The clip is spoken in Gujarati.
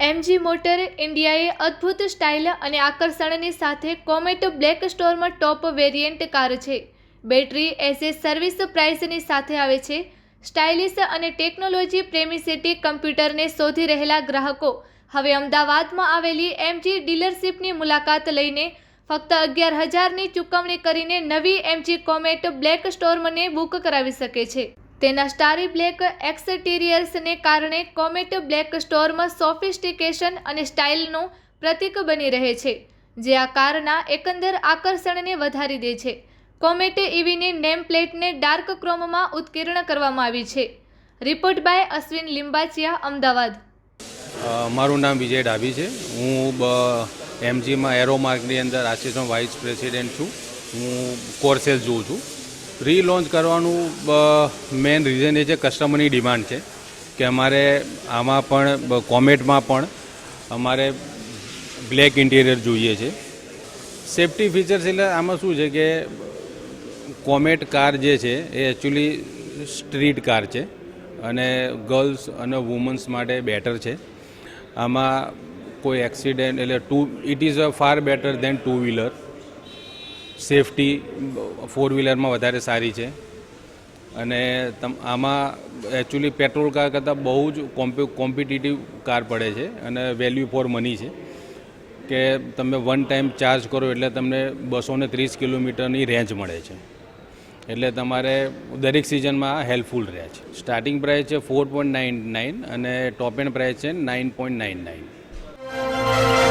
એમજી મોટર ઇન્ડિયાએ અદ્ભુત સ્ટાઇલ અને આકર્ષણની સાથે કોમેટ બ્લેક સ્ટોર્મ ટોપ વેરિયન્ટ કાર છે. બેટરી એઝ એ સર્વિસ પ્રાઇસની સાથે આવે છે. સ્ટાઇલિશ અને ટેકનોલોજી પ્રેમી સિટી કમ્પ્યુટરને શોધી રહેલા ગ્રાહકો હવે અમદાવાદમાં આવેલી એમજી ડીલરશીપની મુલાકાત લઈને ફક્ત 11,000ની ચૂકવણી કરીને નવી એમજી કોમેટ બ્લેક સ્ટોર્મને બુક કરાવી શકે છે. તેના સ્ટારી બ્લેક એક્સટીરિયર્સને કારણે કોમેટ બ્લેક સ્ટોર્મ સોફિસ્ટિકેશન અને સ્ટાઇલનું પ્રતીક બની રહે છે, જે આ કારના એકંદર આકર્ષણને વધારી દે છે. કોમેટ ઇવીની નેમ પ્લેટને ડાર્ક ક્રોમમાં ઉત્કીર્ણ કરવામાં આવી છે. Report by Ashwin Limbachiya, Ahmedabad. મારું નામ વિજય ડાભી છે. હું એમજીમાં એરોમાર્કની અંદર આસિસ્ટન્ટ વાઇસ પ્રેસિડેન્ટ છું. હું કોર્સેસ જોઉં છું. રીલોન્ચ કરવાનું મેઇન રીઝન એ છે કસ્ટમરની ડિમાન્ડ છે કે અમારે આમાં પણ કોમેટમાં પણ અમારે બ્લેક ઇન્ટિરિયર જોઈએ છે. સેફ્ટી ફીચર્સ એટલે આમાં શું છે કે કોમેટ કાર જે છે એ એકચ્યુઅલી સ્ટ્રીટ કાર છે અને ગર્લ્સ અને વુમન્સ માટે બેટર છે. આમાં કોઈ એક્સિડન્ટ એટલે it is a far better than two wheeler. Safety four વ્હીલરમાં વધારે સારી છે અને આમાં એકચ્યુઅલી પેટ્રોલ કાર કરતાં બહુ જ કોમ્પિટિટિવ કાર પડે છે અને વેલ્યુ ફોર મની છે કે તમે વન ટાઈમ ચાર્જ કરો એટલે તમને 230 કિલોમીટરની રેન્જ મળે છે. એટલે તમારે દરેક સિઝનમાં હેલ્પફુલ રહે છે. સ્ટાર્ટિંગ પ્રાઇસ છે 4.99 અને ટોપ એન્ડ પ્રાઇસ છે 9.99.